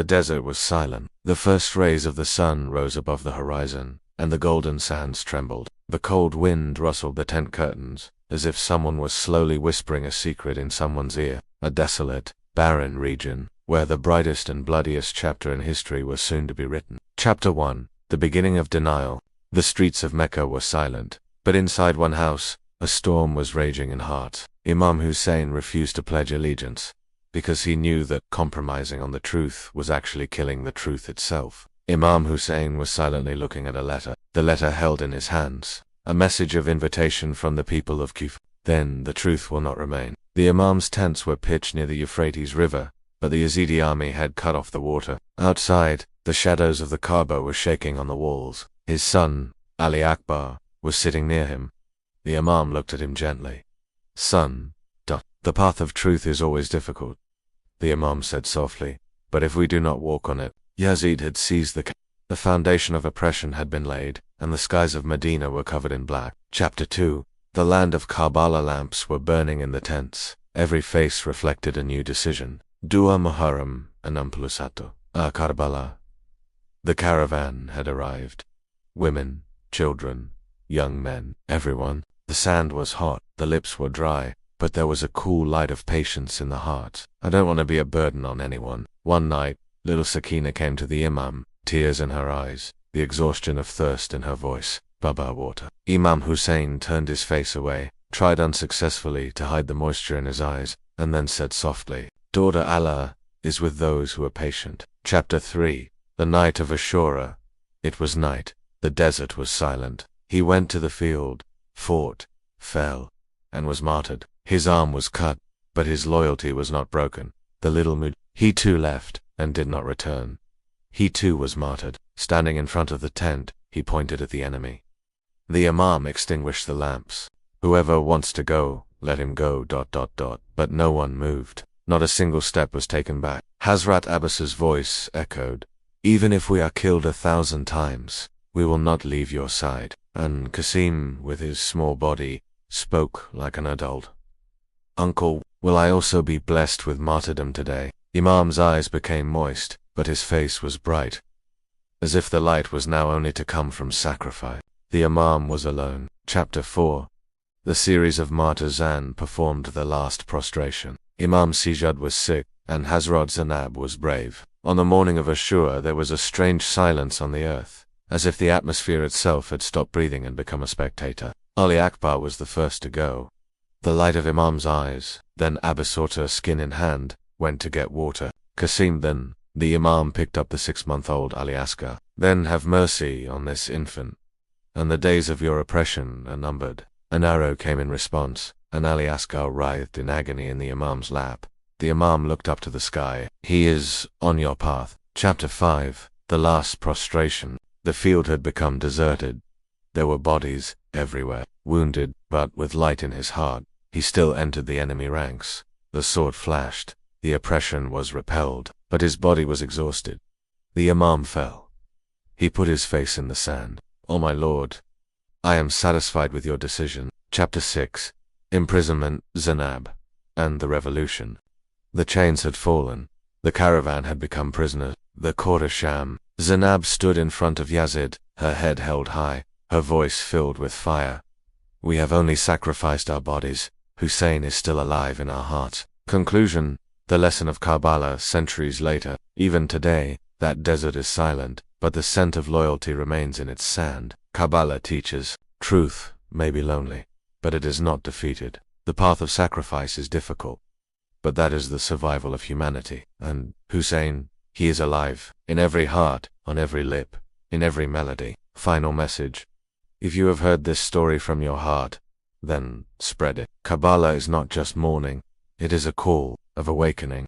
The desert was silent. The first rays of the sun rose above the horizon, and the golden sands trembled. The cold wind rustled the tent curtains, as if someone was slowly whispering a secret in someone's ear. A desolate, barren region, where the brightest and bloodiest chapter in history was soon to be written. Chapter 1. The beginning of denial. The streets of Mecca were silent, but inside one house, a storm was raging in hearts. Imam Hussain refused to pledge allegiance, because he knew that compromising on the truth was actually killing the truth itself. Imam Hussain was silently looking at a letter, the letter held in his hands, a message of invitation from the people of Kufa. Then the truth will not remain. The Imam's tents were pitched near the Euphrates River, but the Yazidi army had cut off the water. Outside, the shadows of the Kaaba were shaking on the walls. His son, Ali Akbar, was sitting near him. The Imam looked at him gently. Son, the path of truth is always difficult, the Imam said softly, but if we do not walk on it, Yazid had seized the foundation of oppression had been laid, and the skies of Medina were covered in black. Chapter 2. The land of Karbala. Lamps were burning in the tents. Every face reflected a new decision. Dua Muharram and Amplusato. Karbala. The caravan had arrived. Women, children, young men, everyone. The sand was hot, the lips were dry, but there was a cool light of patience in the heart. I don't want to be a burden on anyone. One night, little Sakina came to the Imam, tears in her eyes, the exhaustion of thirst in her voice. Baba, water. Imam Hussain turned his face away, tried unsuccessfully to hide the moisture in his eyes, and then said softly, Daughter, Allah is with those who are patient. Chapter 3. The night of Ashura. It was night. The desert was silent. He went to the field, fought, fell, and was martyred. His arm was cut, but his loyalty was not broken. The little he too left, and did not return. He too was martyred. Standing in front of the tent, he pointed at the enemy. The Imam extinguished the lamps. Whoever wants to go, let him go. But no one moved. Not a single step was taken back. Hazrat Abbas's voice echoed, Even if we are killed 1,000 times, we will not leave your side. And Qasim, with his small body, spoke like an adult. Uncle, will I also be blessed with martyrdom today? Imam's eyes became moist, but his face was bright, as if the light was now only to come from sacrifice. The Imam was alone. Chapter 4. The series of martyrs performed the last prostration. Imam Sijad was sick, and Hazrat Zainab was brave. On the morning of Ashura there was a strange silence on the earth, as if the atmosphere itself had stopped breathing and become a spectator. Ali Akbar was the first to go. The light of Imam's eyes, then Abasota, skin in hand, went to get water. Qasim then, the Imam picked up the 6-month-old Ali Asghar. Then have mercy on this infant, and the days of your oppression are numbered. An arrow came in response, and Ali Asghar writhed in agony in the Imam's lap. The Imam looked up to the sky. He is on your path. Chapter 5. The last prostration. The field had become deserted. There were bodies everywhere. Wounded, but with light in his heart, he still entered the enemy ranks. The sword flashed. The oppression was repelled, but his body was exhausted. The Imam fell. He put his face in the sand. O my Lord, I am satisfied with your decision. Chapter 6. Imprisonment, Zainab, and the Revolution. The chains had fallen. The caravan had become prisoners. The court of Sham. Zainab stood in front of Yazid, her head held high, her voice filled with fire. We have only sacrificed our bodies. Hussein is still alive in our hearts. Conclusion. The lesson of Karbala centuries later. Even today, that desert is silent, but the scent of loyalty remains in its sand. Karbala teaches, truth may be lonely, but it is not defeated. The path of sacrifice is difficult, but that is the survival of humanity. And Hussein, he is alive, in every heart, on every lip, in every melody. Final message. If you have heard this story from your heart, then spread it. Karbala is not just mourning, it is a call of awakening.